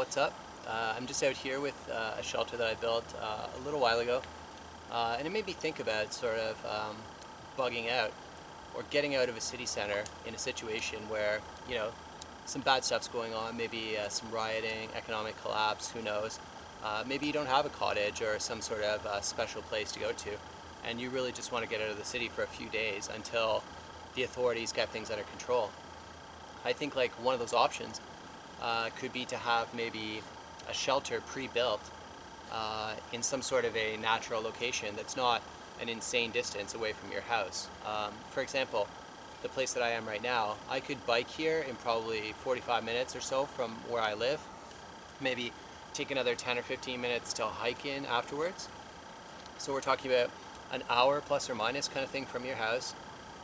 what's up? I'm just out here with a shelter that I built a little while ago, and it made me think about sort of bugging out or getting out of a city center in a situation where, you know, some bad stuff's going on, maybe some rioting, economic collapse, who knows. Maybe you don't have a cottage or some sort of special place to go to, and you really just want to get out of the city for a few days until the authorities get things under control. I think like one of those options could be to have maybe a shelter pre-built in some sort of a natural location that's not an insane distance away from your house. For example, the place that I am right now, I could bike here in probably 45 minutes or so from where I live, maybe take another 10 or 15 minutes to hike in afterwards. So we're talking about an hour plus or minus kind of thing from your house,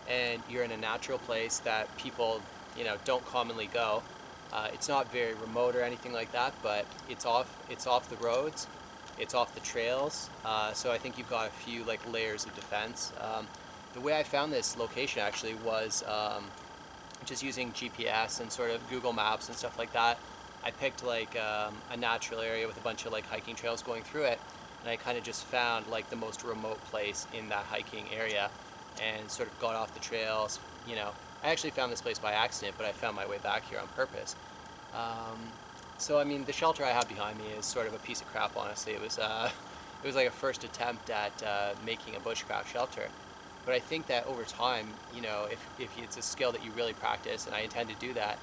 and you're in a natural place that people, don't commonly go. It's not very remote or anything like that, but it's off the roads, it's off the trails. So I think you've got a few like layers of defense. The way I found this location actually was just using GPS and sort of Google Maps and stuff like that. I picked like a natural area with a bunch of like hiking trails going through it, and I kind of just found like the most remote place in that hiking area and sort of got off the trails. I actually found this place by accident, but I found my way back here on purpose. Um, so I mean, the shelter I have behind me is sort of a piece of crap. Honestly, it was like a first attempt at making a bushcraft shelter. But I think that over time, if it's a skill that you really practice, and I intend to do that,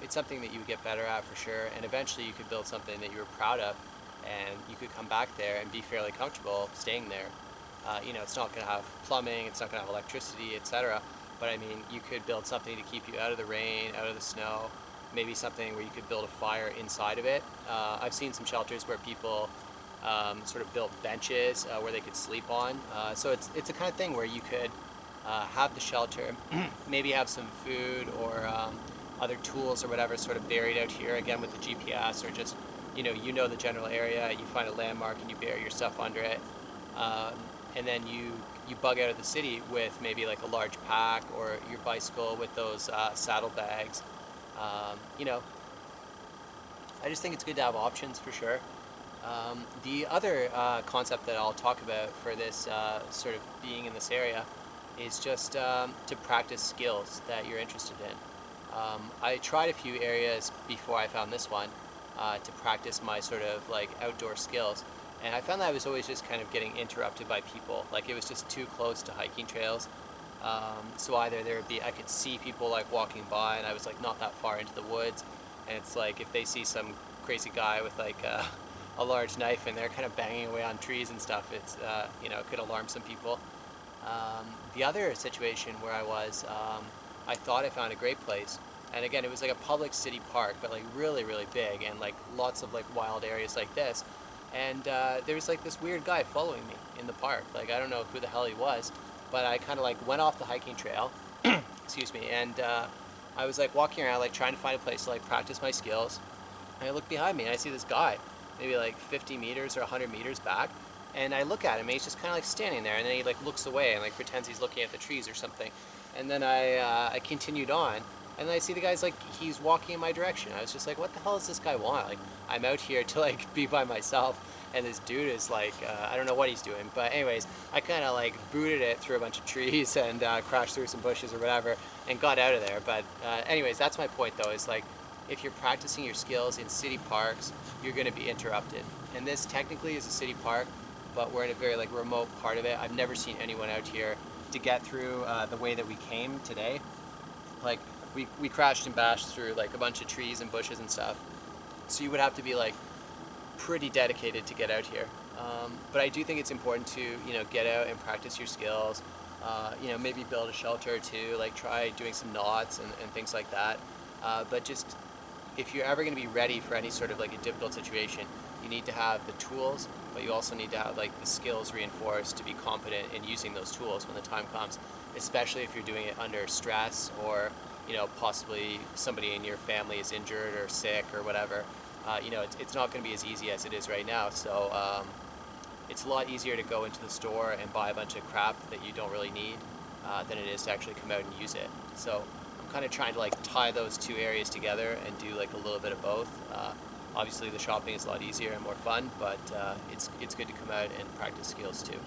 it's something that you would get better at for sure. And eventually, you could build something that you were proud of, and you could come back there and be fairly comfortable staying there. It's not going to have plumbing, it's not going to have electricity, etc. But I mean, you could build something to keep you out of the rain, out of the snow. Maybe something where you could build a fire inside of it. I've seen some shelters where people sort of built benches where they could sleep on. So it's a kind of thing where you could have the shelter, maybe have some food or other tools or whatever sort of buried out here, again with the GPS, or just the general area. You find a landmark and you bury your stuff under it, and then you bug out of the city with maybe like a large pack or your bicycle with those saddlebags. I just think it's good to have options for sure. The other concept that I'll talk about for this sort of being in this area is just to practice skills that you're interested in. I tried a few areas before I found this one to practice my sort of like outdoor skills, and I found that I was always just kind of getting interrupted by people. Like it was just too close to hiking trails. So either I could see people like walking by, and I was like not that far into the woods, and it's like if they see some crazy guy with like a large knife and they're kind of banging away on trees and stuff, it could alarm some people. The other situation where I thought I found a great place, and again it was like a public city park, but like really really big, and like lots of like wild areas like this. And there was like this weird guy following me in the park. Like I don't know who the hell he was, but I kind of like went off the hiking trail, excuse me, and I was like walking around like trying to find a place to like practice my skills. And I look behind me and I see this guy, maybe like 50 meters or 100 meters back, and I look at him and he's just kind of like standing there, and then he like looks away and like pretends he's looking at the trees or something. And then I continued on, and then I see the guy's like he's walking in my direction. I was just like, what the hell does this guy want? Like I'm out here to like be by myself, and this dude is like I don't know what he's doing. But anyways, I kind of like booted it through a bunch of trees and crashed through some bushes or whatever and got out of there. But anyways, that's my point though, is like if you're practicing your skills in city parks, you're going to be interrupted. And this technically is a city park, but we're in a very like remote part of it. I've never seen anyone out here to get through the way that we came today. Like we crashed and bashed through like a bunch of trees and bushes and stuff. So you would have to be like pretty dedicated to get out here. But I do think it's important to get out and practice your skills. Maybe build a shelter or two, like try doing some knots and things like that. But just if you're ever going to be ready for any sort of like a difficult situation, you need to have the tools, but you also need to have like the skills reinforced to be competent in using those tools when the time comes, especially if you're doing it under stress, or possibly somebody in your family is injured or sick or whatever. It's not going to be as easy as it is right now. So it's a lot easier to go into the store and buy a bunch of crap that you don't really need than it is to actually come out and use it. So I'm kind of trying to like tie those two areas together and do like a little bit of both. Obviously the shopping is a lot easier and more fun, but it's good to come out and practice skills too.